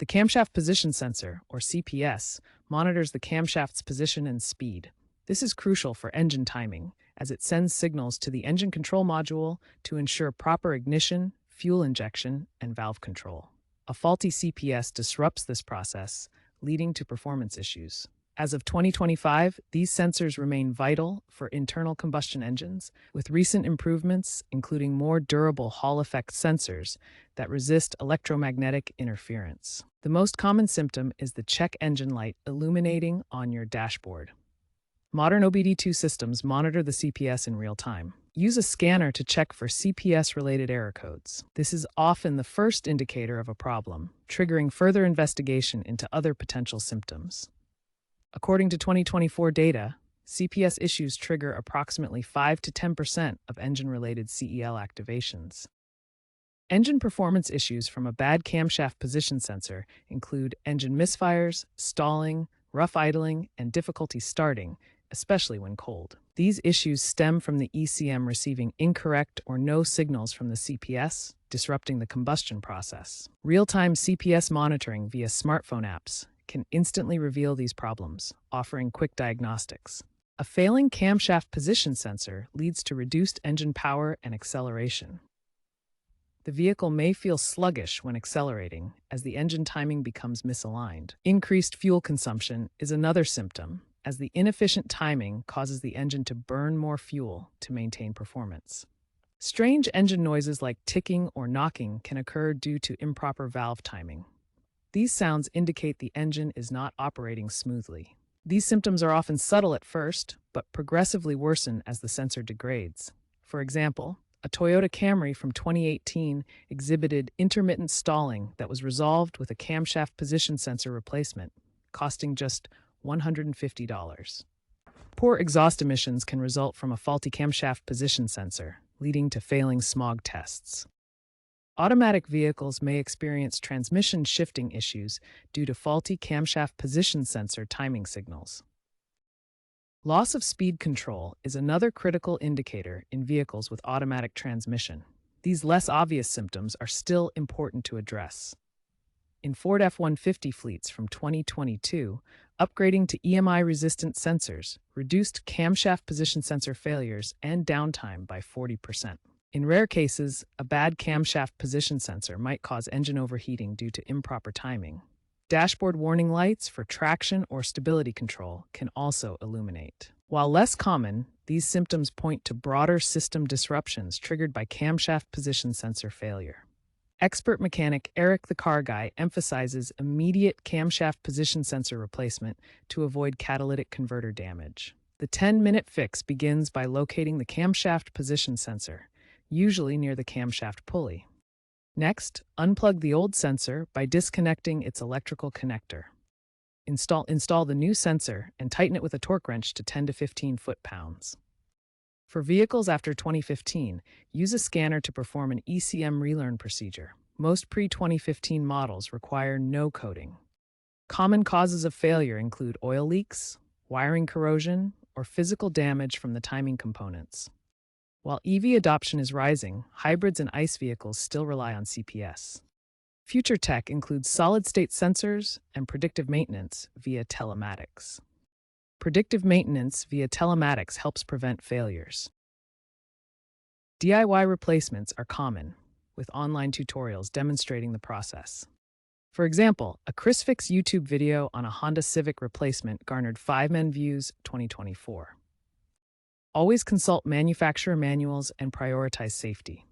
The camshaft position sensor, or CPS, monitors the camshaft's position and speed. This is crucial for engine timing, as it sends signals to the engine control module to ensure proper ignition, fuel injection, and valve control. A faulty CPS disrupts this process, leading to performance issues. As of 2025, these sensors remain vital for internal combustion engines, with recent improvements including more durable Hall effect sensors that resist electromagnetic interference. The most common symptom is the check engine light illuminating on your dashboard. Modern OBD2 systems monitor the CPS in real time. Use a scanner to check for CPS-related error codes. This is often the first indicator of a problem, triggering further investigation into other potential symptoms. According to 2024 data, CPS issues trigger approximately 5 to 10% of engine-related CEL activations. Engine performance issues from a bad camshaft position sensor include engine misfires, stalling, rough idling, and difficulty starting, especially when cold. These issues stem from the ECM receiving incorrect or no signals from the CPS, disrupting the combustion process. Real-time CPS monitoring via smartphone apps can instantly reveal these problems, offering quick diagnostics. A failing camshaft position sensor leads to reduced engine power and acceleration. The vehicle may feel sluggish when accelerating, as the engine timing becomes misaligned. Increased fuel consumption is another symptom, as the inefficient timing causes the engine to burn more fuel to maintain performance. Strange engine noises like ticking or knocking can occur due to improper valve timing. These sounds indicate the engine is not operating smoothly. These symptoms are often subtle at first, but progressively worsen as the sensor degrades. For example, a Toyota Camry from 2018 exhibited intermittent stalling that was resolved with a camshaft position sensor replacement, costing just $150. Poor exhaust emissions can result from a faulty camshaft position sensor, leading to failing smog tests. Automatic vehicles may experience transmission shifting issues due to faulty camshaft position sensor timing signals. Loss of speed control is another critical indicator in vehicles with automatic transmission. These less obvious symptoms are still important to address. In Ford F-150 fleets from 2022, upgrading to EMI-resistant sensors reduced camshaft position sensor failures and downtime by 40%. In rare cases, a bad camshaft position sensor might cause engine overheating due to improper timing. Dashboard warning lights for traction or stability control can also illuminate. While less common, these symptoms point to broader system disruptions triggered by camshaft position sensor failure. Expert mechanic Eric the Car Guy emphasizes immediate camshaft position sensor replacement to avoid catalytic converter damage. The 10-minute fix begins by locating the camshaft position sensor, usually near the camshaft pulley. Next, unplug the old sensor by disconnecting its electrical connector. Install the new sensor and tighten it with a torque wrench to 10 to 15 foot-pounds. For vehicles after 2015, use a scanner to perform an ECM relearn procedure. Most pre-2015 models require no coding. Common causes of failure include oil leaks, wiring corrosion, or physical damage from the timing components. While EV adoption is rising, hybrids and ICE vehicles still rely on CPS. Future tech includes solid-state sensors and predictive maintenance via telematics. Predictive maintenance via telematics helps prevent failures. DIY replacements are common, with online tutorials demonstrating the process. For example, a ChrisFix YouTube video on a Honda Civic replacement garnered 5 million views 2024. Always consult manufacturer manuals and prioritize safety.